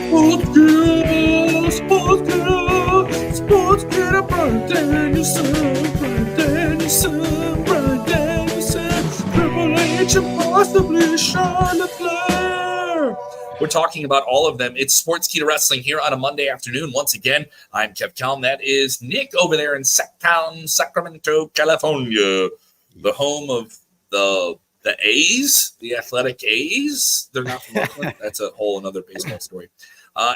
Sportskeeda, Bryan Danielson, Bryan Danielson, Triple H, and possibly Charlotte Flair. We're talking about all of them. It's Sportskeeda Wrestling here on a Monday afternoon. Once again, I'm Kev Kelm. That is Nick over there in Sacktown, Sacramento, California, the home of the A's, the Athletic A's. They're not from Oakland. That's a whole another baseball story.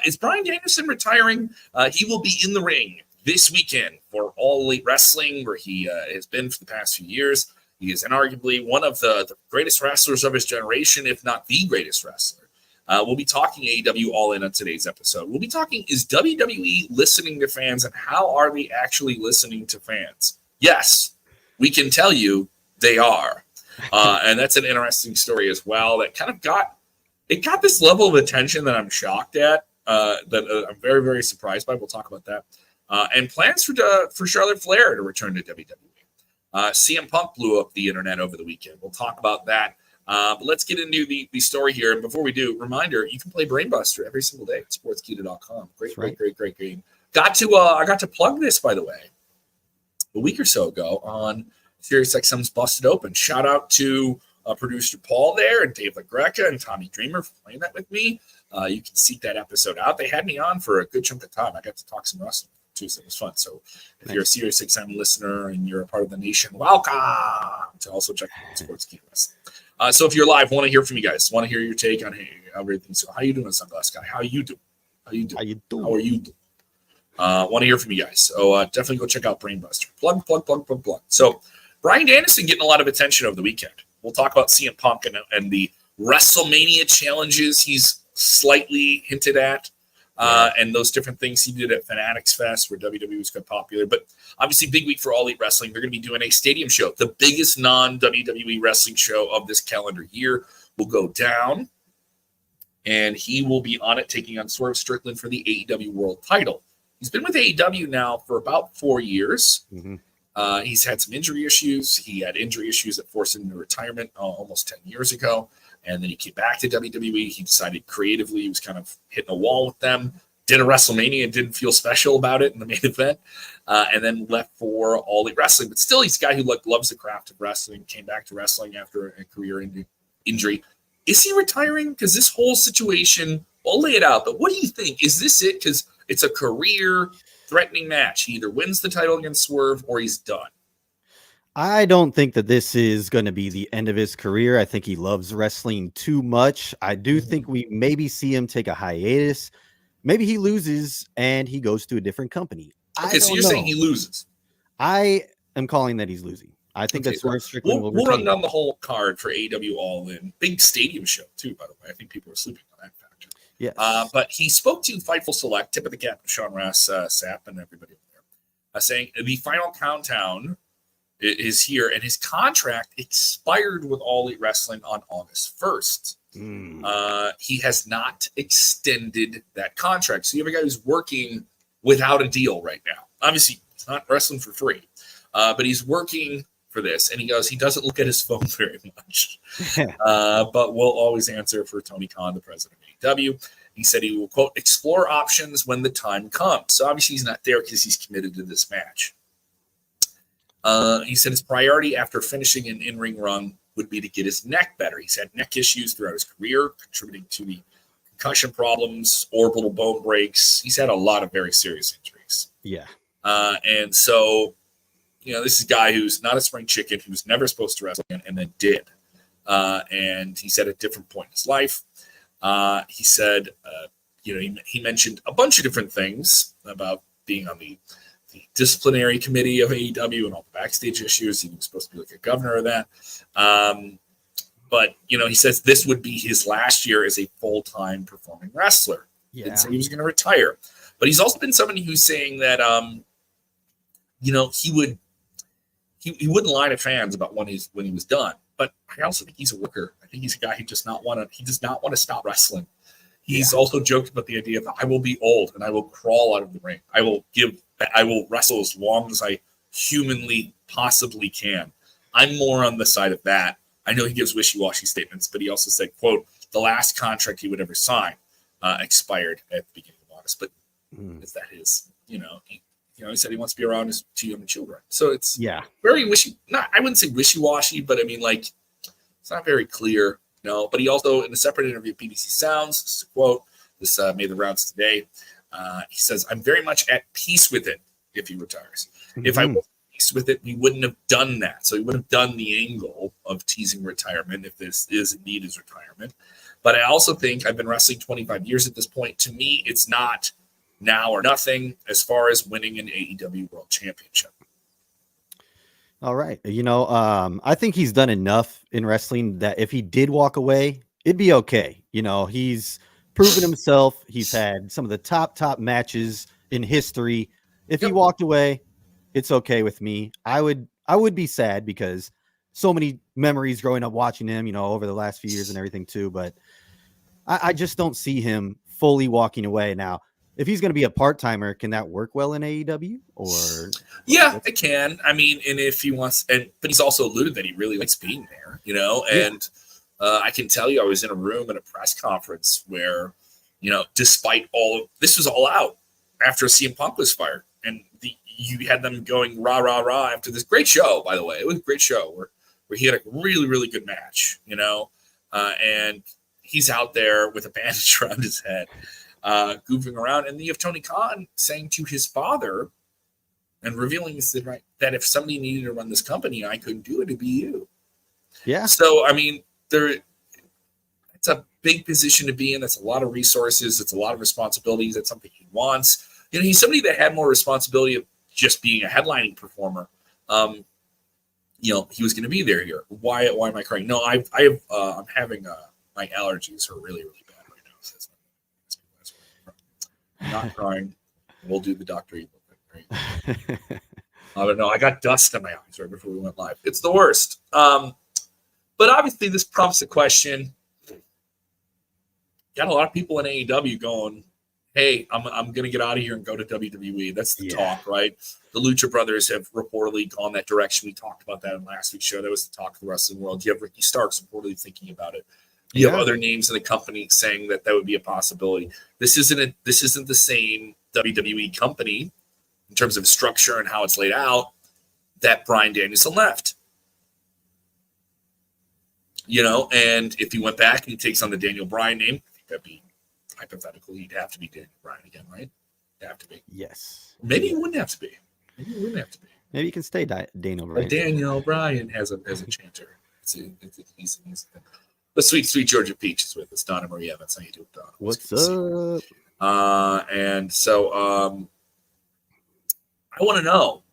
Is Bryan Danielson retiring? He will be in the ring this weekend for All Elite Wrestling, where he has been for the past few years. He is inarguably one of the greatest wrestlers of his generation, if not the greatest wrestler. We'll be talking AEW All In on today's episode. We'll be talking, is WWE listening to fans, and how are they actually listening to fans? Yes, we can tell you they are. And that's an interesting story as well that kind of got this level of attention that I'm shocked at, that I'm very, very surprised by. We'll talk about that. And plans for Charlotte Flair to return to WWE. CM Punk blew up the internet over the weekend. We'll talk about that. But let's get into the story here. And before we do, reminder, you can play BrainBuster every single day at sportskeeda.com. Great game. I got to plug this, by the way, a week or so ago on SiriusXM's Busted Open. Shout out to producer Paul there and Dave LaGreca and Tommy Dreamer for playing that with me. You can seek that episode out. They had me on for a good chunk of time. I got to talk some wrestling too, so it was fun. So if you're a SiriusXM listener and you're a part of the nation, welcome to also check out Sportskeeda Wrestling. So if you're live, want to hear from you guys. Want to hear your take on everything. So how you doing, Sunglass Guy? How are you doing? How are you doing? Want to hear from you guys. So definitely go check out BrainBuster. Plug. So Bryan Danielson getting a lot of attention over the weekend. We'll talk about CM Punk and the WrestleMania challenges he's slightly hinted at, and those different things he did at Fanatics Fest where WWE was quite popular. But obviously, big week for All Elite Wrestling. They're going to be doing a stadium show. The biggest non-WWE wrestling show of this calendar year will go down, and he will be on it, taking on Swerve Strickland for the AEW World title. He's been with AEW now for about 4 years. Mm-hmm. He's had some injury issues. He had injury issues that forced him into retirement almost 10 years ago. And then he came back to WWE. He decided creatively he was kind of hitting a wall with them. Did a WrestleMania and didn't feel special about it in the main event. And then left for All Elite Wrestling. But still, he's a guy who loves the craft of wrestling. Came back to wrestling after a career injury. Is he retiring? Because this whole situation, I'll lay it out. But what do you think? Is this it? Because it's a career-threatening match. He either wins the title against Swerve or he's done. I don't think that this is going to be the end of his career. I think he loves wrestling too much. I do think we maybe see him take a hiatus. Maybe he loses and he goes to a different company. Okay, so you're saying he loses. I am calling that he's losing. I think that's Swerve Strickland will retain. We'll run down the whole card for AEW All In. Big stadium show, too, by the way. I think people are sleeping on that factor. Yes. But he spoke to Fightful Select, tip of the cap, Sean Ross Sapp, and everybody over there, saying the final countdown is here, and his contract expired with All Elite Wrestling on August 1st. He has not extended that contract. So you have a guy who's working without a deal right now. Obviously, he's not wrestling for free, but he's working for this. And he doesn't look at his phone very much, but will always answer for Tony Khan, the president of AEW. He said he will, quote, explore options when the time comes. So obviously he's not there because he's committed to this match. He said his priority after finishing an in-ring run would be to get his neck better. He's had neck issues throughout his career, contributing to the concussion problems, orbital bone breaks. He's had a lot of very serious injuries. Yeah. And so, this is a guy who's not a spring chicken, who's never supposed to wrestle and then did. And he said at a different point in his life, he said, he mentioned a bunch of different things about being on the disciplinary committee of AEW and all the backstage issues. He was supposed to be like a governor of that. But, he says this would be his last year as a full-time performing wrestler. Yeah. Didn't say he was going to retire. But he's also been somebody who's saying that, he wouldn't lie to fans about when he was done. But I also think he's a worker. I think he's a guy who does not want to stop wrestling. He's also joked about the idea that I will be old and I will crawl out of the ring. I will wrestle as long as I humanly possibly can. I'm more on the side of that. I know he gives wishy-washy statements, but he also said, quote, the last contract he would ever sign. expired at the beginning of August. But is that his? He said he wants to be around his 2 young children. So it's very I wouldn't say wishy-washy, but I mean, like, it's not very clear. No, but he also, in a separate interview, BBC Sounds, this is a quote, this made the rounds today. He says, "I'm very much at peace with it if he retires. If I wasn't at peace with it, we wouldn't have done that. So he wouldn't have done the angle of teasing retirement if this is indeed his retirement. But I also think I've been wrestling 25 years at this point. To me, it's not now or nothing as far as winning an AEW World Championship." All right. I think he's done enough in wrestling that if he did walk away, it'd be okay. He's proven himself. He's had some of the top matches in history. If he walked away, it's okay with me. I would be sad because so many memories growing up watching him, over the last few years and everything too. But I just don't see him fully walking away now. If he's going to be a part-timer, can that work well in AEW? Or yeah, it can. I mean, and if he wants, but he's also alluded that he really likes being there, and I can tell you, I was in a room at a press conference where, despite all of this was all out after CM Punk was fired, and you had them going rah rah rah after this great show. By the way, it was a great show where he had a really really good match, and he's out there with a bandage around his head. Goofing around, and you have Tony Khan saying to his father and revealing this, that if somebody needed to run this company, I couldn't do it, it'd be you. Yeah. So, I mean, it's a big position to be in. That's a lot of resources. It's a lot of responsibilities. That's something he wants. He's somebody that had more responsibility of just being a headlining performer. He was going to be there here. Why am I crying? No, I'm having my allergies are really, really bad right now. So that's not crying. We'll do the Dr. Evil thing, right? I don't know. I got dust in my eyes right before we went live. It's the worst. But obviously, this prompts a question. Got a lot of people in AEW going, "Hey, I'm going to get out of here and go to WWE." That's the talk, right? The Lucha Brothers have reportedly gone that direction. We talked about that in last week's show. That was the talk of the wrestling world. You have Ricky Starks reportedly thinking about it. You have other names in the company saying that would be a possibility. This isn't the same WWE company in terms of structure and how it's laid out that Bryan Danielson left. And if he went back and he takes on the Daniel Bryan name, I think that'd be hypothetical. He'd have to be Daniel Bryan again, right? It'd have to be. Yes. Maybe he wouldn't have to be. Maybe he can stay Daniel Bryan. But Daniel Bryan has a chanter. He's the sweet Georgia Peach is with us. Donna Marie Evans. How you doing, Donna? What's up? And so I want to know,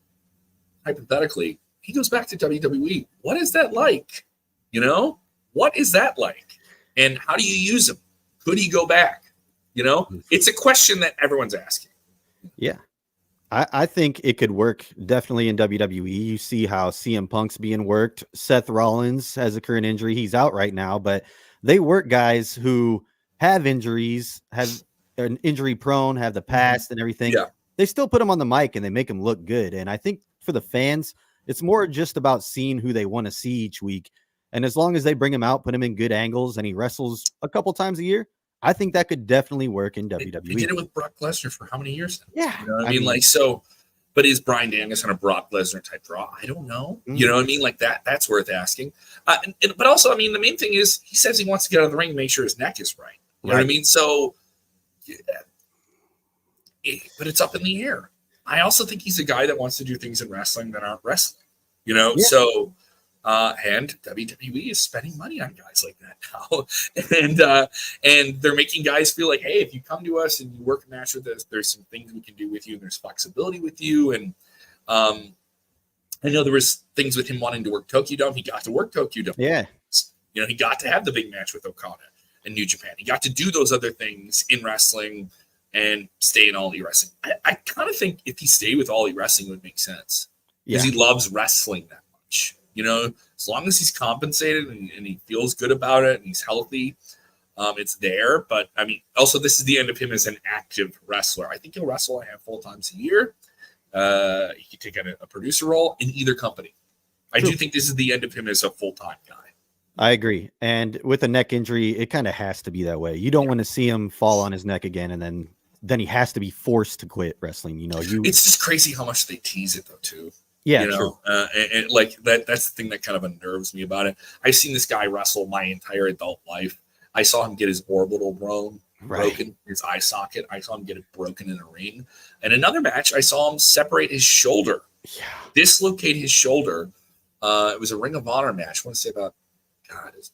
hypothetically, he goes back to WWE. What is that like? What is that like? And how do you use him? Could he go back? It's a question that everyone's asking. Yeah. I think it could work definitely in WWE. You see how CM Punk's being worked. Seth Rollins has a current injury. He's out right now, but they work guys who have injuries, have an injury prone, have the past and everything. Yeah. They still put them on the mic and they make them look good. And I think for the fans, it's more just about seeing who they want to see each week. And as long as they bring him out, put him in good angles, and he wrestles a couple times a year, I think that could definitely work in WWE. They did it with Brock Lesnar for how many years now? Yeah. I mean, but is Bryan Danielson a Brock Lesnar type draw? I don't know. You know what I mean? Like that's worth asking. But also, I mean, the main thing is he says he wants to get out of the ring and make sure his neck is right. You know what I mean? So, but it's up in the air. I also think he's a guy that wants to do things in wrestling that aren't wrestling, So, and WWE is spending money on guys like that now, and they're making guys feel like, hey, if you come to us and you work a match with us, there's some things we can do with you, and there's flexibility with you. And I know there was things with him wanting to work Tokyo Dome. He got to work Tokyo Dome. Yeah, he got to have the big match with Okada in New Japan. He got to do those other things in wrestling and stay in All Elite Wrestling. I kind of think if he stayed with All Elite Wrestling, it would make sense because he loves wrestling that much. As long as he's compensated and he feels good about it and he's healthy, it's there. But I mean, also this is the end of him as an active wrestler. I think he'll wrestle a handful of times a year. He could take a producer role in either company. I do think this is the end of him as a full-time guy. I agree. And with a neck injury, it kind of has to be that way. You don't want to see him fall on his neck again, and then he has to be forced to quit wrestling. It's just crazy how much they tease it though, too. Yeah, true. And like that's the thing that kind of unnerves me about it. I've seen this guy wrestle my entire adult life. I saw him get his orbital broken, his eye socket. I saw him get it broken in a ring. And another match, I saw him separate his shoulder, dislocate his shoulder. It was a Ring of Honor match. I want to say about, it's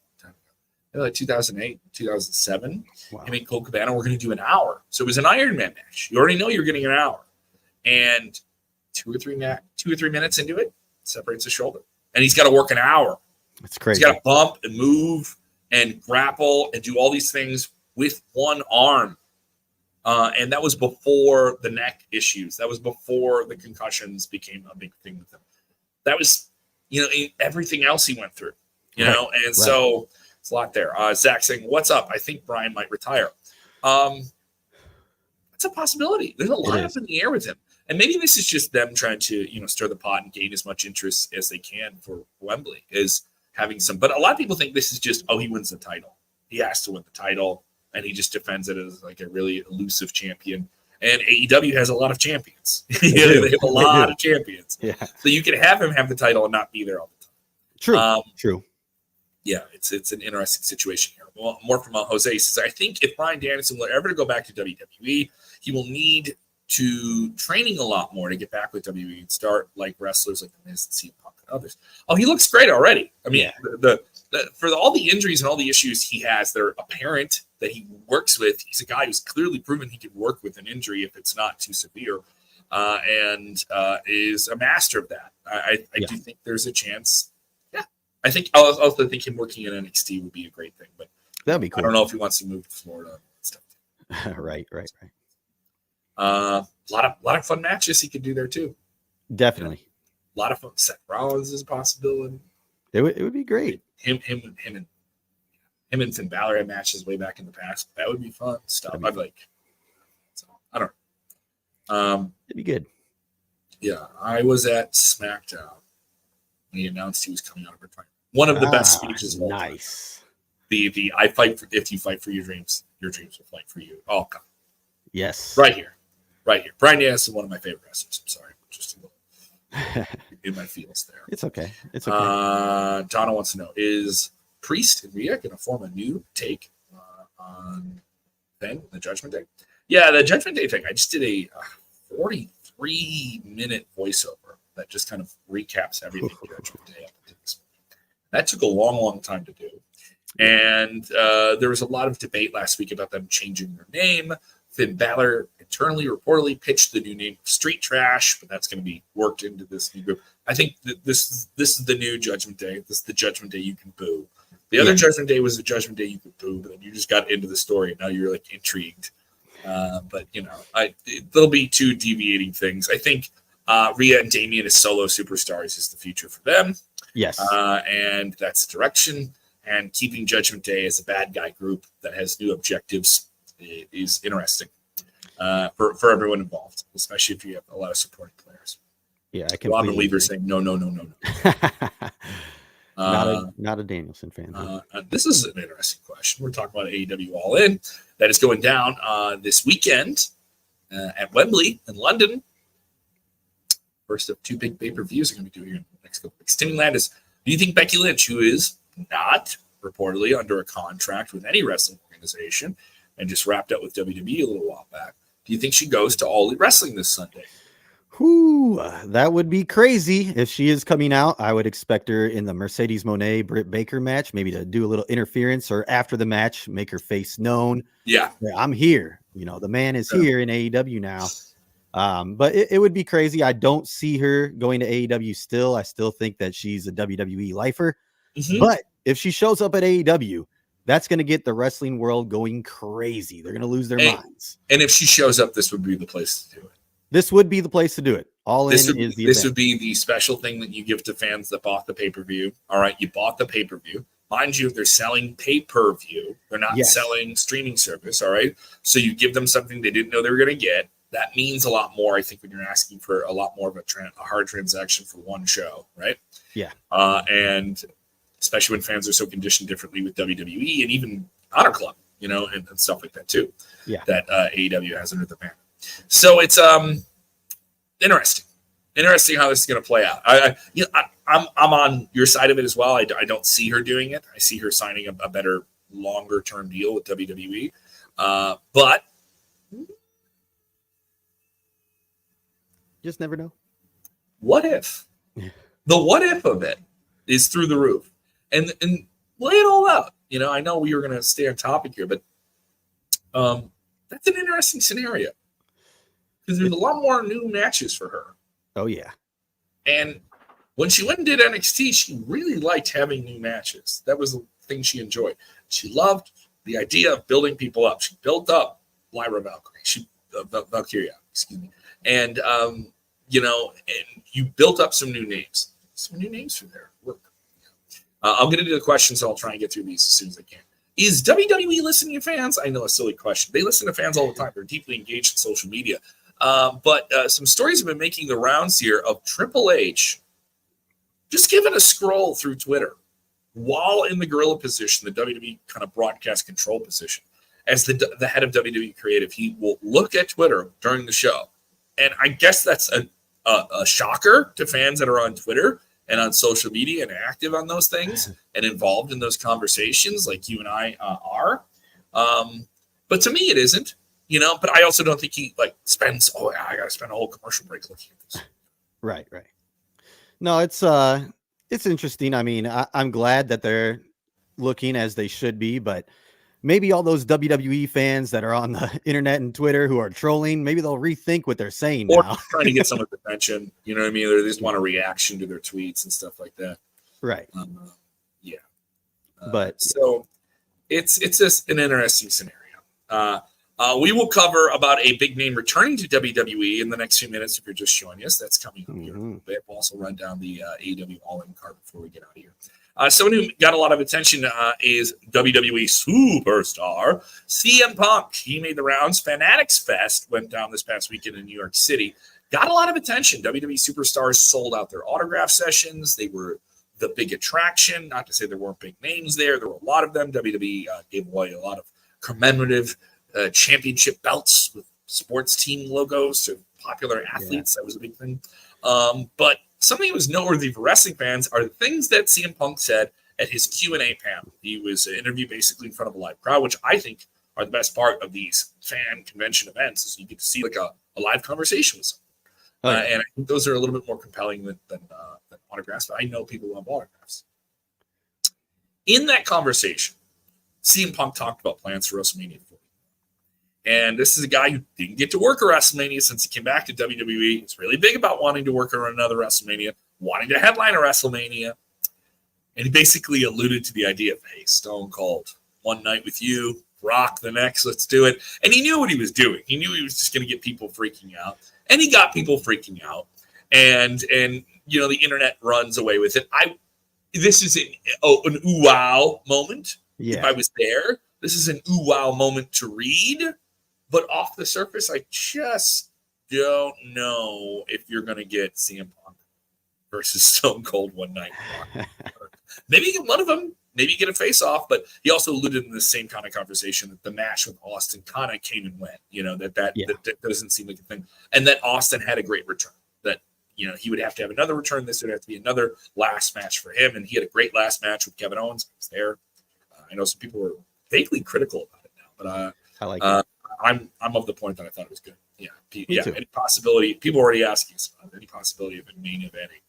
like 2008, 2007. Wow. Him and Cole Cabana were going to do an hour. So it was an Iron Man match. You already know you're getting an hour. And 2 or 3 minutes into it, separates his shoulder. And he's got to work an hour. That's crazy. He's got to bump and move and grapple and do all these things with one arm. And that was before the neck issues. That was before the concussions became a big thing with him. That was, everything else he went through. So it's a lot there. Zach saying, "What's up? I think Bryan might retire." It's a possibility. There's a lot up in the air with him, and maybe this is just them trying to stir the pot and gain as much interest as they can for Wembley, is having some. But a lot of people think this is just he wins the title. He has to win the title, and he just defends it as like a really elusive champion. And AEW has a lot of champions. They have a lot of champions. Yeah. So you can have him have the title and not be there all the time. True. Yeah, it's an interesting situation here. Well, more from Jose. He says, I think if Bryan Danielson were ever to go back to WWE, he will need to training a lot more to get back with WWE and start like wrestlers like The Miz and CM Punk and others. Oh, he looks great already. I mean, for all the injuries and all the issues he has that are apparent that he works with, he's a guy who's clearly proven he can work with an injury if it's not too severe, and is a master of that. I do think there's a chance. I also think him working in NXT would be a great thing, but that'd be cool. I don't know if he wants to move to Florida and stuff. Right. A lot of fun matches he could do there too. Definitely. A lot of fun. Seth Rollins is a possibility. It would be great. Him and Finn Balor had matches way back in the past. That would be fun stuff. I'd like. So I don't know. It'd be good. Yeah, I was at SmackDown when he announced he was coming out of retirement. One of the best speeches of all time. Nice. The I fight for, if you fight for your dreams will fight for you. Oh God. Yes. Right here. Bryan Danielson, one of my favorite wrestlers. I'm sorry, just a little in my feels there. It's okay. Donna wants to know, is Priest and Rhea going to form a new take on then the Judgment Day? Yeah, the Judgment Day thing. I just did a 43-minute voiceover that just kind of recaps everything Judgment Day up to this point. That took a long time to do. And there was a lot of debate last week about them changing their name. Finn Balor internally reportedly pitched the new name Street Trash, but that's going to be worked into this new group. I think that this is the new Judgment Day. This is the Judgment Day you can boo. The other Judgment Day was the Judgment Day you could boo, but then you just got into the story. And now you're like intrigued. But there'll be two deviating things. I think Rhea and Damian as solo superstars is the future for them. Yes. And that's the direction. And keeping Judgment Day as a bad guy group that has new objectives is interesting for everyone involved, especially if you have a lot of supporting players. Yeah, I can. Robin Weaver saying no. Not a Danielson fan. This is an interesting question. We're talking about AEW Allin that is going down this weekend at Wembley in London. First of two big pay-per-views are going to be doing here in the next couple weeks. Timmy Landis, do you think Becky Lynch, who is not reportedly under a contract with any wrestling organization and just wrapped up with WWE a little while back, do you think she goes to All Elite Wrestling this Sunday? That would be crazy. If she is coming out, I would expect her in the Mercedes Moné Britt Baker match, maybe to do a little interference, or after the match, make her face known. Yeah, I'm here. The man is here in AEW now. But it would be crazy. I don't see her going to AEW still. I still think that she's a WWE lifer. Mm-hmm. But if she shows up at AEW, that's going to get the wrestling world going crazy. They're going to lose their minds. And if she shows up, this would be the place to do it. This would be the place to do it. This would be the special thing that you give to fans that bought the pay-per-view. All right, you bought the pay-per-view. Mind you, they're selling pay-per-view. They're not selling streaming service, all right? So you give them something they didn't know they were going to get. That means a lot more, I think, when you're asking for a lot more of a hard transaction for one show, right? Yeah. And especially when fans are so conditioned differently with WWE and even Honor Club, and stuff like that too. Yeah. That AEW has under the banner. So it's interesting how this is going to play out. I'm on your side of it as well. I don't see her doing it. I see her signing a better, longer term deal with WWE. But just never know. What if? The what if of it is through the roof, and lay it all out. I know we were going to stay on topic here, but that's an interesting scenario because there's a lot more new matches for her. Oh yeah, and when she went and did NXT, she really liked having new matches. That was the thing she enjoyed. She loved the idea of building people up. She built up Lyra Valkyria, excuse me, and and you built up some new names. Some new names for their work. I'll get into the questions. So I'll try and get through these as soon as I can. Is WWE listening to fans? I know, a silly question. They listen to fans all the time. They're deeply engaged in social media. But some stories have been making the rounds here of Triple H just giving a scroll through Twitter while in the gorilla position, the WWE kind of broadcast control position. As the head of WWE Creative, he will look at Twitter during the show. And I guess that's a shocker to fans that are on Twitter and on social media and active on those things and involved in those conversations like you and I are. But to me, it isn't, but I also don't think he spends, I got to spend a whole commercial break looking at this. Right. No, it's interesting. I mean, I'm glad that they're looking as they should be, but maybe all those WWE fans that are on the internet and Twitter who are trolling, maybe they'll rethink what they're saying or now. Trying to get some attention, you know what I mean? Or they just want a reaction to their tweets and stuff like that. Right. Yeah. But so it's just an interesting scenario. We will cover about a big name returning to WWE in the next few minutes. If you're just joining us, that's coming up here in a little bit. We'll also run down the AEW Allin card before we get out of here. Someone who got a lot of attention is WWE superstar CM Punk. He made the rounds. Fanatics Fest went down this past weekend in New York City. Got a lot of attention. WWE superstars sold out their autograph sessions. They were the big attraction. Not to say there weren't big names there. There were a lot of them. WWE gave away a lot of commemorative championship belts with sports team logos to popular athletes. That was a big thing. But something that was noteworthy for wrestling fans are the things that CM Punk said at his Q&A panel. He was interviewed basically in front of a live crowd, which I think are the best part of these fan convention events, is you get to see a live conversation with someone. And I think those are a little bit more compelling than autographs, but I know people love autographs. In that conversation, CM Punk talked about plans for WrestleMania 40. And this is a guy who didn't get to work at WrestleMania since he came back to WWE. He's really big about wanting to work on another WrestleMania, wanting to headline a WrestleMania. And he basically alluded to the idea of, hey, Stone Cold, one night with you, Rock the next, let's do it. And he knew what he was doing. He knew he was just going to get people freaking out. And he got people freaking out. And the internet runs away with it. This is an ooh wow moment. Yeah. If I was there, this is an ooh wow moment to read. But off the surface, I just don't know if you're going to get CM Punk versus Stone Cold one night. Maybe get one of them. Maybe get a face-off. But he also alluded in the same kind of conversation that the match with Austin kind of came and went. That doesn't seem like a thing. And that Austin had a great return. That he would have to have another return. This would have to be another last match for him. And he had a great last match with Kevin Owens. He was there. I know some people were vaguely critical about it now, but I like it. I'm of the point that I thought it was good. Yeah. Any possibility? People already asking us about any possibility of a main eventing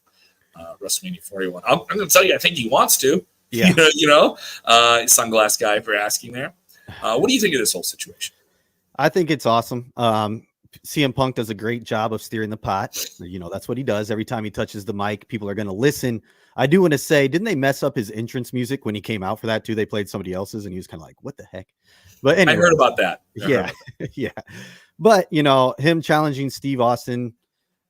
WrestleMania 41. I'm going to tell you, I think he wants to. Yeah. Sunglass guy for asking there. What do you think of this whole situation? I think it's awesome. CM Punk does a great job of steering the pot. That's what he does. Every time he touches the mic, people are going to listen. I do want to say, didn't they mess up his entrance music when he came out for that too? They played somebody else's and he was kind of like, what the heck? But anyway, I heard about that. Yeah. But, him challenging Steve Austin,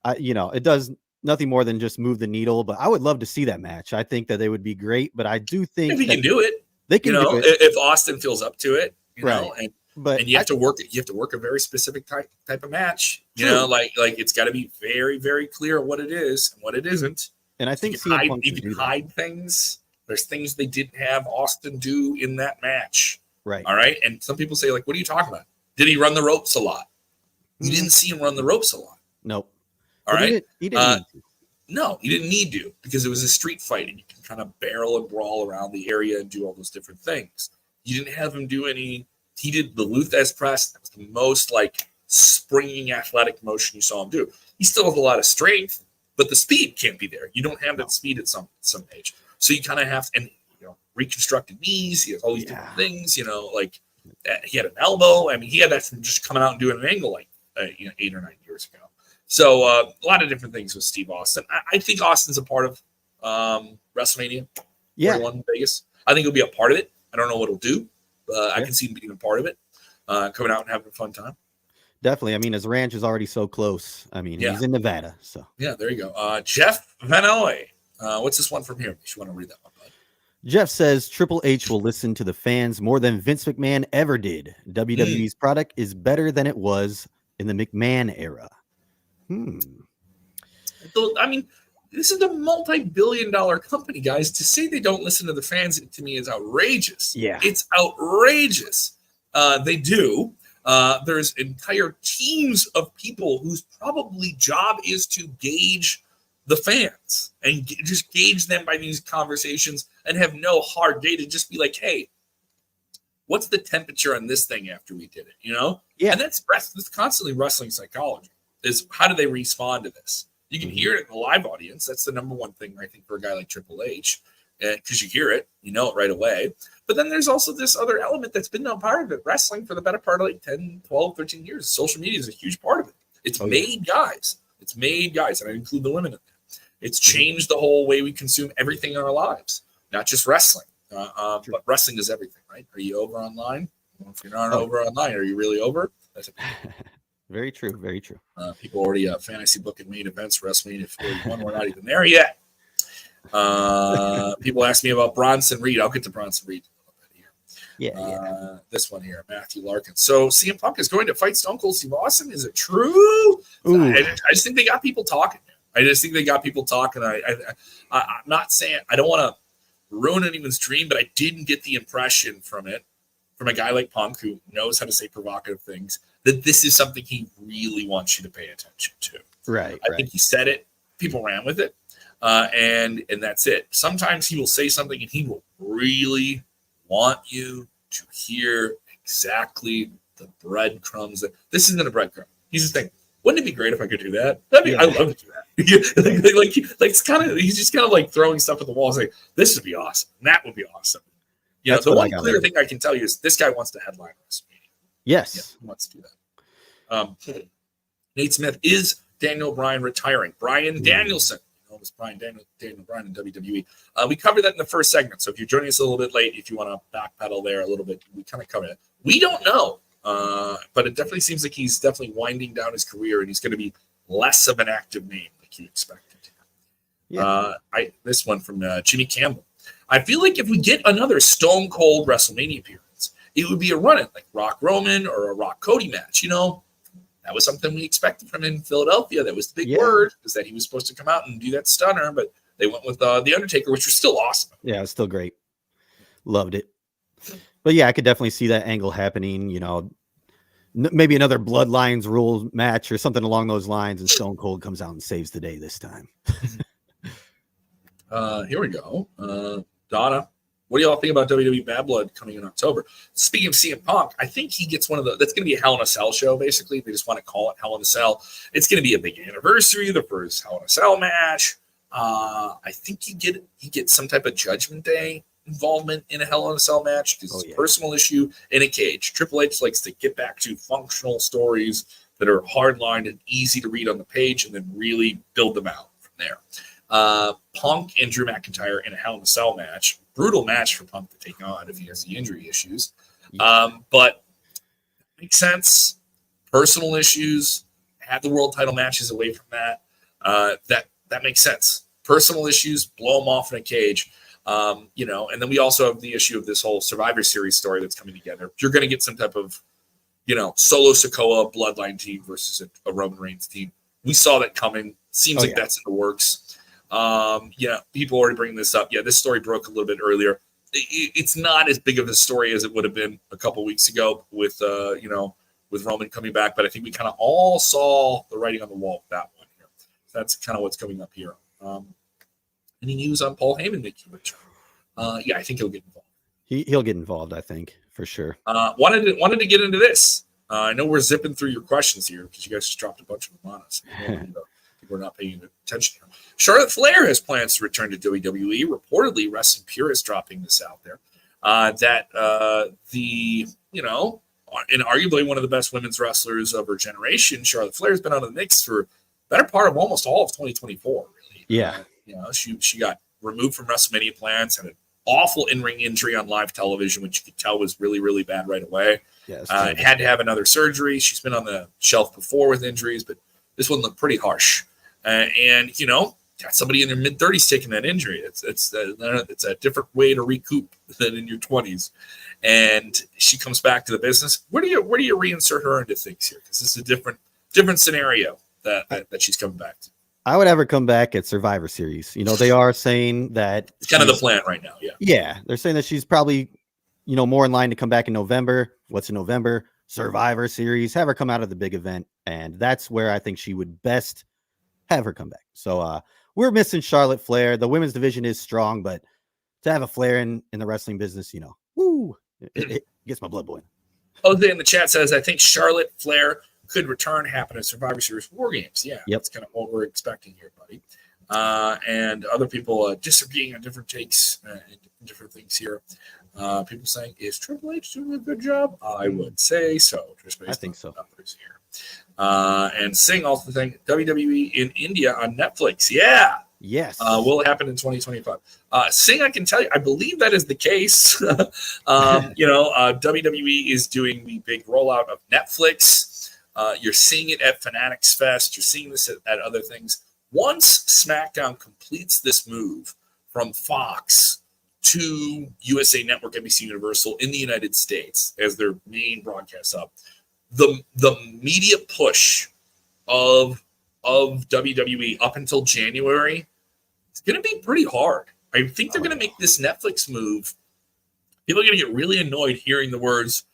it does nothing more than just move the needle. But I would love to see that match. I think that they would be great. But I do think if he can do it, they can do it. If Austin feels up to it, right. And you have to work it. You have to work a very specific type of match. Like it's got to be very, very clear what it is and what it isn't. And I think you can hide things. There's things they didn't have Austin do in that match. Right. All right. And some people say, like, what are you talking about? Did he run the ropes a lot? You didn't see him run the ropes a lot. Nope. All right. He didn't need to. No, he didn't need to, because it was a street fight and you can kind of barrel and brawl around the area and do all those different things. You didn't have him do any. He did the Luthez press. That was the most like springing athletic motion you saw him do. He still has a lot of strength, but the speed can't be there. You don't have that speed at some age. So you kind of have to, and reconstructed knees. He has all these different things, like he had an elbow. I mean, he had that from just coming out and doing an angle like 8 or 9 years ago. So a lot of different things with Steve Austin. I think Austin's a part of WrestleMania 41 in Vegas. I think he'll be a part of it. I don't know what he'll do, but I can see him being a part of it, coming out and having a fun time. Definitely. I mean, his ranch is already so close. I mean, he's in Nevada. So yeah, there you go. Jeff Vanoy. What's this one from here? If you want to read that one, bud. Jeff says Triple H will listen to the fans more than Vince McMahon ever did. WWE's product is better than it was in the McMahon era. I mean, this is a multi-billion-dollar company, guys. To say they don't listen to the fans, to me, is outrageous. Yeah. It's outrageous. They do. There's entire teams of people whose probably job is to gauge the fans and just gauge them by these conversations and have no hard data. Just be like, hey, what's the temperature on this thing after we did it? Yeah. And that's constantly wrestling psychology. Is how do they respond to this? You can hear it in the live audience. That's the number one thing, I think, for a guy like Triple H, because you hear it, you know it right away. But then there's also this other element that's been a part of it. Wrestling for the better part of like 10, 12, 13 years. Social media is a huge part of it. It's made guys. It's made guys, and I include the women in that. It's changed the whole way we consume everything in our lives, not just wrestling. But wrestling is everything, right? Are you over online? Well, if you're not over online, are you really over? That's very true. Very true. People already fantasy booking main events, WrestleMania 41. We're not even there yet. People ask me about Bronson Reed. I'll get to Bronson Reed here. This one here, Matthew Larkin. So CM Punk is going to fight Stone Cold Steve Austin. Is it true? I just think they got people talking. I'm not saying I don't want to ruin anyone's dream, but I didn't get the impression from a guy like Punk, who knows how to say provocative things, that this is something he really wants you to pay attention to. Right. I think he said it. People ran with it. And that's it. Sometimes he will say something and he will really want you to hear exactly the breadcrumbs. This isn't a breadcrumb. He's just saying, wouldn't it be great if I could do that? I love to do that. It's kind of, he's just kind of like throwing stuff at the wall, saying, this would be awesome. That would be awesome. The one clear thing I can tell you is this guy wants to headline WrestleMania. Yes. He wants to do that. Nate Smith, is Daniel Bryan retiring? Bryan Danielson. Was Bryan Daniel Bryan in WWE. We covered that in the first segment. So if you're joining us a little bit late, if you want to backpedal there a little bit, we kind of covered it. We don't know, but it definitely seems like he's definitely winding down his career, and he's going to be less of an active name like you expected. This one from Jimmy Campbell. I feel like if we get another Stone Cold WrestleMania appearance, it would be a run-in like Rock Roman or a Rock Cody match. That was something we expected from him in Philadelphia. That was the big word, is that he was supposed to come out and do that stunner, but they went with The Undertaker, which was still awesome. Yeah, it's still great. Loved it. But yeah, I could definitely see that angle happening, maybe another Bloodlines rule match or something along those lines, and Stone Cold comes out and saves the day this time. Here we go. Donna, what do y'all think about WWE Bad Blood coming in October? Speaking of CM Punk, I think he gets that's going to be a Hell in a Cell show, basically. They just want to call it Hell in a Cell. It's going to be a big anniversary, the first Hell in a Cell match. I think he gets some type of Judgment Day involvement in a Hell in a Cell match because it's a personal issue in a cage. Triple H likes to get back to functional stories that are hard-lined and easy to read on the page and then really build them out from there. Punk and Drew McIntyre in a Hell in a Cell match. Brutal match for Punk to take on if he has the injury issues. But makes sense. Personal issues. Have the world title matches away from that. That makes sense. Personal issues, blow them off in a cage. And then we also have the issue of this whole Survivor Series story that's coming together. You're going to get some type of, Solo Sikoa bloodline team versus a Roman Reigns team. We saw that coming. Seems like that's in the works. Yeah, people already bringing this up. Yeah, this story broke a little bit earlier. It's not as big of a story as it would have been a couple weeks ago with with Roman coming back, but I think we kind of all saw the writing on the wall with that one here. So that's kind of what's coming up here. Any news on Paul Heyman making a return? Yeah, I think he'll get involved. He'll get involved, I think, for sure. Wanted to get into this. I know we're zipping through your questions here because you guys just dropped a bunch of them on us. We're not paying attention here. Charlotte Flair has plans to return to WWE. Reportedly, wrestling purists dropping this out there. That and arguably one of the best women's wrestlers of her generation, Charlotte Flair, has been out of the mix for the better part of almost all of 2024. Really, yeah. She got removed from WrestleMania plans, had an awful in-ring injury on live television, which you could tell was really, really bad right away. Yes, had to have another surgery. She's been on the shelf before with injuries, but this one looked pretty harsh. Got somebody in their mid-30s taking that injury. It's a different way to recoup than in your 20s. And she comes back to the business. Where do you reinsert her into things here? Because this is a different scenario that she's coming back to. I would have her come back at Survivor Series. They are saying that it's kind of the plan right now. Yeah. Yeah. They're saying that she's probably, more in line to come back in November. What's in November? Survivor Series. Have her come out of the big event. And that's where I think she would best have her come back. So we're missing Charlotte Flair. The women's division is strong, but to have a Flair in the wrestling business, woo, it gets my blood boiling. Jose in the chat says, I think Charlotte Flair could return, happen at Survivor Series War Games. Yeah, That's kind of what we're expecting here, buddy. And other people disagreeing on different takes and different things here. People saying, is Triple H doing a good job? I would say so. Just based I think so. Numbers here. And Singh also saying WWE in India on Netflix. Yeah. Yes. Will it happen in 2025? Singh, I can tell you, I believe that is the case. WWE is doing the big rollout of Netflix. You're seeing it at Fanatics Fest. You're seeing this at other things. Once SmackDown completes this move from Fox to USA Network, NBC Universal in the United States as their main broadcast hub, the media push of WWE up until January is going to be pretty hard. I think they're going to make this Netflix move. People are going to get really annoyed hearing the words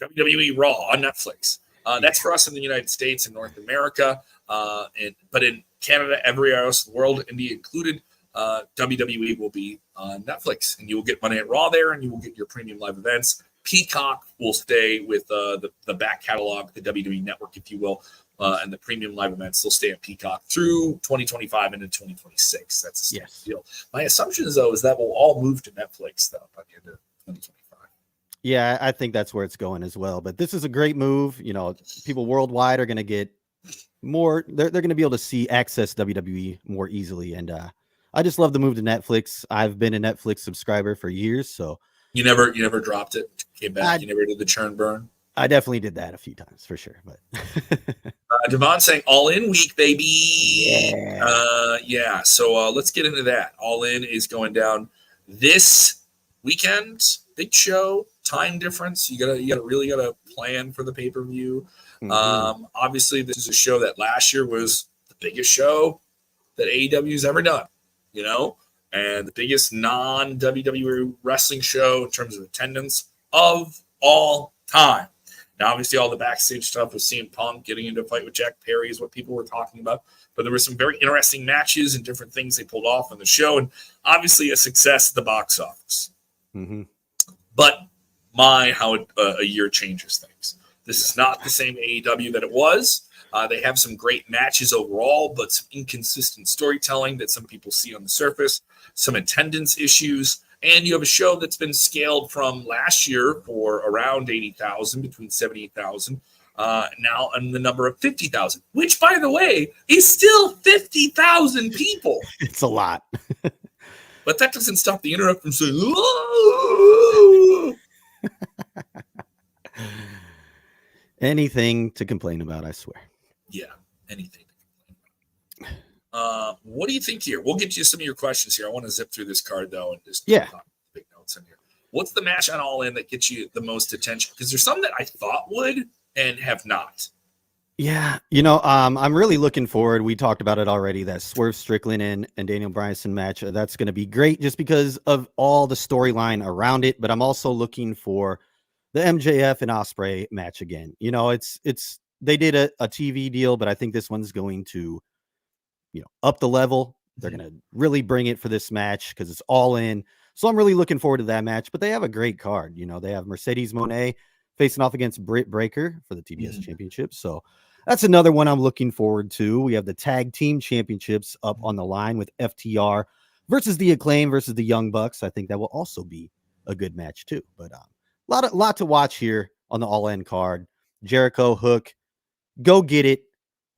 WWE Raw on Netflix. That's for us in the United States and North America. But in Canada, everywhere else in the world, India included, WWE will be on Netflix. And you will get Monday Night Raw there, and you will get your premium live events. Peacock will stay with the back catalog, the WWE Network, if you will, and the premium live events. They'll stay on Peacock through 2025 and into 2026. That's a deal. My assumption is, though, is that we'll all move to Netflix, though, by the end of 2025. Yeah, I think that's where it's going as well. But this is a great move. People worldwide are going to get more. They're going to be able to access WWE more easily. And I just love the move to Netflix. I've been a Netflix subscriber for years, so. You never dropped it, came back. You never did the churn burn. I definitely did that a few times for sure. But Devon saying All In week, baby. Yeah. So let's get into that. All In is going down this weekend. Big show, time difference. You gotta plan for the pay-per-view. Mm-hmm. Obviously, this is a show that last year was the biggest show that AEW's ever done. And the biggest non-WWE wrestling show in terms of attendance of all time. Now, obviously, all the backstage stuff with CM Punk getting into a fight with Jack Perry is what people were talking about. But there were some very interesting matches and different things they pulled off on the show. And obviously, a success at the box office. Mm-hmm. But how a year changes things. This is not the same AEW that it was. They have some great matches overall, but some inconsistent storytelling that some people see on the surface, some attendance issues, and you have a show that's been scaled from last year for around 80,000, between 78,000, now on the number of 50,000, which, by the way, is still 50,000 people. It's a lot. But that doesn't stop the internet from saying, "Whoa!" Anything to complain about, I swear. Yeah, anything to complain about. What do you think here? We'll get you some of your questions here. I want to zip through this card, though, and just big notes in here. What's the match on All In that gets you the most attention? Because there's some that I thought would and have not. Yeah, I'm really looking forward. We talked about it already. That Swerve Strickland and Daniel Bryanson match. That's going to be great just because of all the storyline around it. But I'm also looking for the MJF and Ospreay match again. It's they did a TV deal, but I think this one's going to, up the level. They're going to really bring it for this match because it's all in. So I'm really looking forward to that match. But they have a great card. They have Mercedes Moné facing off against Britt Baker for the TBS Championship. So that's another one I'm looking forward to. We have the tag team championships up on the line with FTR versus the Acclaim versus the Young Bucks. I think that will also be a good match too. But lot to watch here on the All In card. Jericho, Hook, go get it.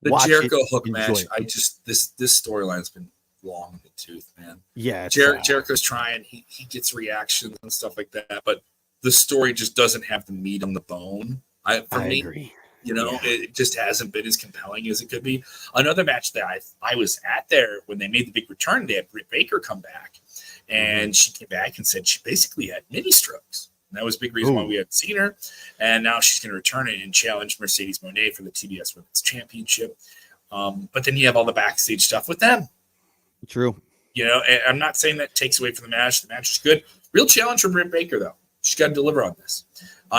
The Watch Jericho it, Hook match. it. This storyline's been long in the tooth, man. Yeah, Jericho's trying. He gets reactions and stuff like that, but the story just doesn't have the meat on the bone. I agree. It just hasn't been as compelling as it could be. Another match that I was at there when they made the big return, they had Britt Baker come back, and she came back and said she basically had mini strokes. And that was a big reason why we hadn't seen her. And now she's going to return it and challenge Mercedes Moné for the TBS Women's Championship. But then you have all the backstage stuff with them. True. And I'm not saying that takes away from the match. The match is good. Real challenge for Britt Baker, though. She's got to deliver on this.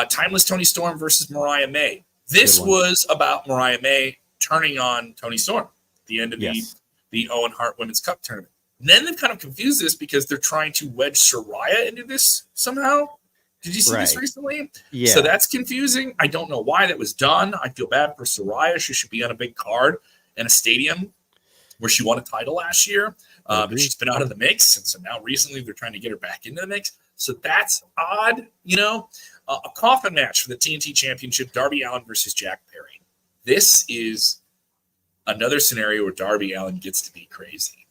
Timeless Toni Storm versus Mariah May. This was about Mariah May turning on Toni Storm at the end of the Owen Hart Women's Cup tournament. And then they've kind of confused this because they're trying to wedge Saraya into this somehow. Did you see this recently? Yeah. So that's confusing. I don't know why that was done. I feel bad for Saraya. She should be on a big card in a stadium where she won a title last year. But she's been out of the mix. And so now recently they're trying to get her back into the mix. So that's odd. A coffin match for the TNT Championship, Darby Allin versus Jack Perry. This is another scenario where Darby Allin gets to be crazy.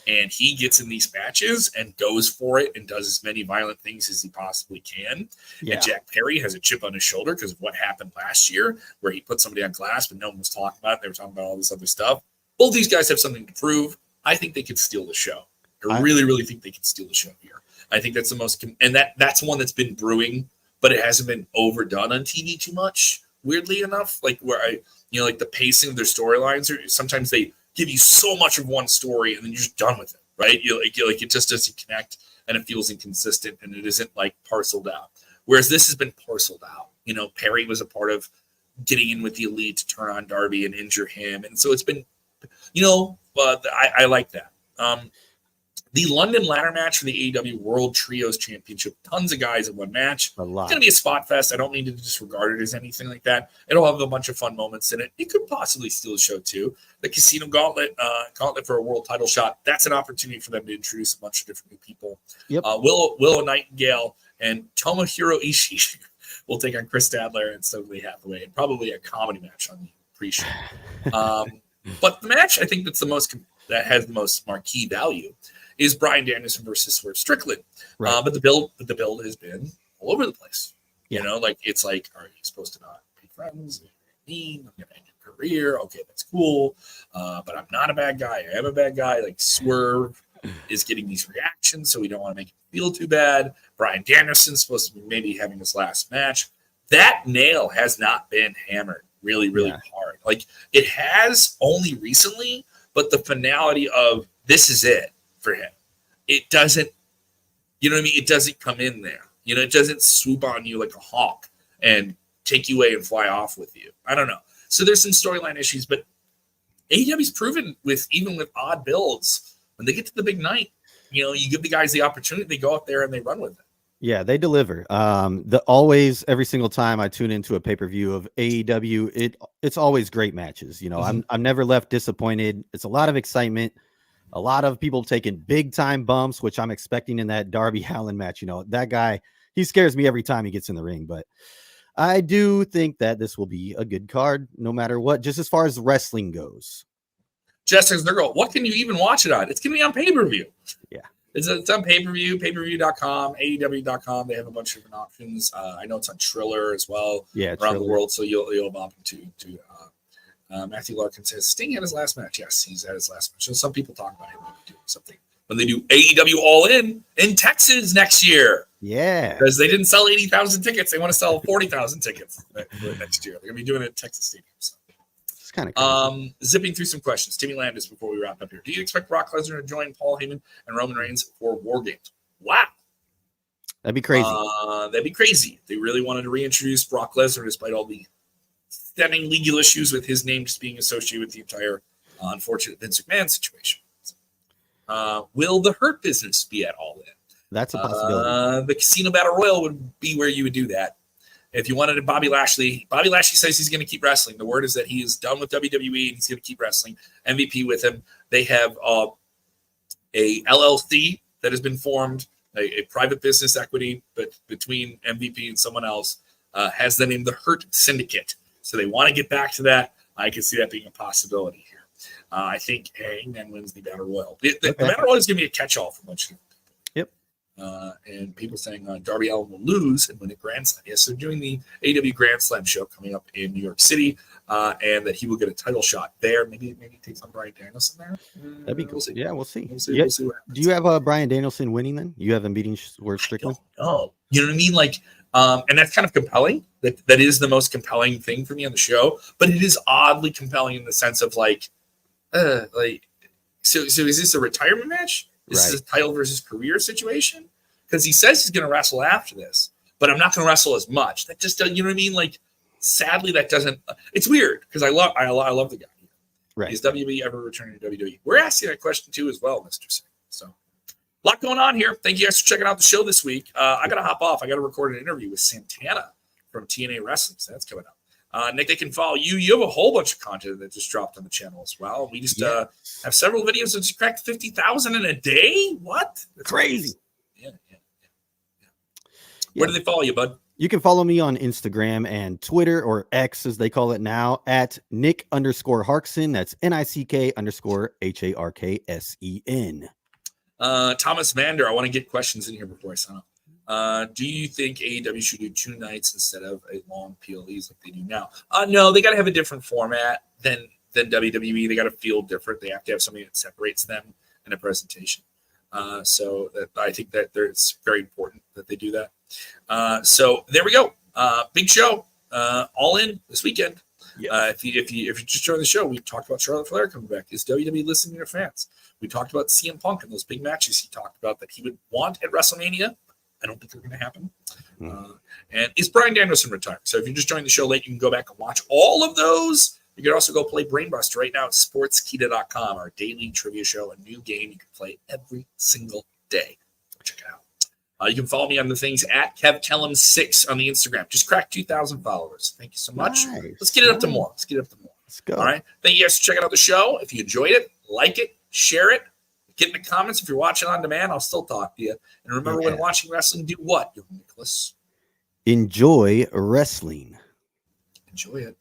And he gets in these matches and goes for it and does as many violent things as he possibly can. Yeah. And Jack Perry has a chip on his shoulder because of what happened last year where he put somebody on glass, but no one was talking about it. They were talking about all this other stuff. Both these guys have something to prove. I think they could steal the show. I really, really think they could steal the show here. I think that's the most – and that's one that's been brewing, but it hasn't been overdone on TV too much, weirdly enough. Like where like the pacing of their storylines, sometimes they – give you so much of one story and then you're just done with it, right? It just doesn't connect and it feels inconsistent and it isn't like parceled out. Whereas this has been parceled out. Perry was a part of getting in with the Elite to turn on Darby and injure him. And so it's been, I like that. The London ladder match for the AEW World Trios Championship. Tons of guys in one match. A lot. It's going to be a spot fest. I don't mean to disregard it as anything like that. It'll have a bunch of fun moments in it. It could possibly steal the show, too. The Casino Gauntlet for a world title shot. That's an opportunity for them to introduce a bunch of different new people. Yep. Willow Nightingale and Tomohiro Ishii will take on Chris Stadler and Stokely Hathaway. And probably a comedy match on the pre-show. But the match, I think that has the most marquee value is Bryan Danielson versus Swerve Strickland. Right. But the build has been all over the place. Yeah. It's like, are you supposed to not be friends? I'm going to end your career. Okay, that's cool. But I'm not a bad guy. I am a bad guy. Like Swerve is getting these reactions, so we don't want to make him feel too bad. Bryan Danielson's supposed to be maybe having his last match. That nail has not been hammered really, really hard. Like it has only recently, but the finality of this is it for him. It doesn't, it doesn't come in there. It doesn't swoop on you like a hawk and take you away and fly off with you. I don't know. So there's some storyline issues, but AEW's proven even with odd builds, when they get to the big night, you give the guys the opportunity, they go out there and they run with it. Yeah, they deliver. Every single time I tune into a pay-per-view of AEW, it's always great matches. I'm never left disappointed. It's a lot of excitement. A lot of people taking big time bumps, which I'm expecting in that Darby Allin match. That guy, he scares me every time he gets in the ring, but I do think that this will be a good card no matter what, just as far as wrestling goes. Jessica's the girl. What can you even watch it on? It's going to be on pay-per-view. Yeah. It's on pay-per-view, payperview.com, AEW.com. They have a bunch of different options. I know it's on Triller as well around the world, so you'll bump into Matthew Larkin says Sting had his last match. Yes, he's had his last match. So some people talk about him doing something when they do AEW All In Texas next year. Yeah, because they didn't sell 80,000 tickets. They want to sell 40,000 tickets next year. They're going to be doing it at Texas Stadium. So. It's kind of crazy. Zipping through some questions. Timmy Landis before we wrap up here. Do you expect Brock Lesnar to join Paul Heyman and Roman Reigns for War Games? Wow. That'd be crazy. That'd be crazy. They really wanted to reintroduce Brock Lesnar despite all the stemming legal issues with his name just being associated with the entire unfortunate Vince McMahon situation. Will the Hurt Business be at All In? That's a possibility. The Casino Battle Royal would be where you would do that. If you wanted Bobby Lashley says he's going to keep wrestling. The word is that he is done with WWE and he's going to keep wrestling. MVP with him. They have a LLC that has been formed, a private business equity, but between MVP and someone else, has the name the Hurt Syndicate. So they want to get back to that. I can see that being a possibility here. I think Hangman wins the Battle Royal. The Battle Royal is going to be a catch-all for much. Yep. And people saying Darby Allin will lose and win a Grand Slam. Yes, they're doing the AEW Grand Slam show coming up in New York City, and that he will get a title shot there. Maybe take on Bryan Danielson there. That'd be cool. We'll see. Yeah, we'll see. We'll see what happens. Do you have Bryan Danielson winning then? You have him beating Swerve Strickland? Oh, you know what I mean? Like, and that's kind of compelling. That is the most compelling thing for me on the show. But it is oddly compelling in the sense of so is this a retirement match? Is this a title versus career situation? Because he says he's going to wrestle after this, but I'm not going to wrestle as much. That just, you know what I mean? Like, sadly, that doesn't. It's weird because I love the guy. Right? Is WWE ever returning to WWE? We're asking that question too as well, Mr. Singh. So, a lot going on here. Thank you guys for checking out the show this week. I got to hop off. I got to record an interview with Santana from TNA Wrestling. So that's coming up. Nick, they can follow you. You have a whole bunch of content that just dropped on the channel as well. We just have several videos that just cracked 50,000 in a day. What? That's crazy. Yeah. Where do they follow you, bud? You can follow me on Instagram and Twitter, or X as they call it now, at Nick_Harksen. That's NICK_HARKSEN. Thomas Vander, I want to get questions in here before I sign up. Do you think AEW should do 2 nights instead of a long PLEs like they do now? No, they got to have a different format than WWE. They got to feel different. They have to have something that separates them in a presentation. So I think that it's very important that they do that. So there we go. Big show. All in this weekend. If you just joined the show, we talked about Charlotte Flair coming back. Is WWE listening to their fans? We talked about CM Punk and those big matches he talked about that he would want at WrestleMania. I don't think they're going to happen. And is Bryan Danielson retired? So if you just joined the show late, you can go back and watch all of those. You can also go play BrainBuster right now at Sportskeeda.com, our daily trivia show, a new game you can play every single day. Check it out. You can follow me on the things at KevKellum6 on the Instagram. Just cracked 2,000 followers. Thank you so much. Nice. Let's get it up to more. Let's go. All right. Thank you guys for checking out the show. If you enjoyed it, like it, share it. Get in the comments. If you're watching on demand, I'll still talk to you. And remember, when watching wrestling, do what, young Nicholas? Enjoy wrestling. Enjoy it.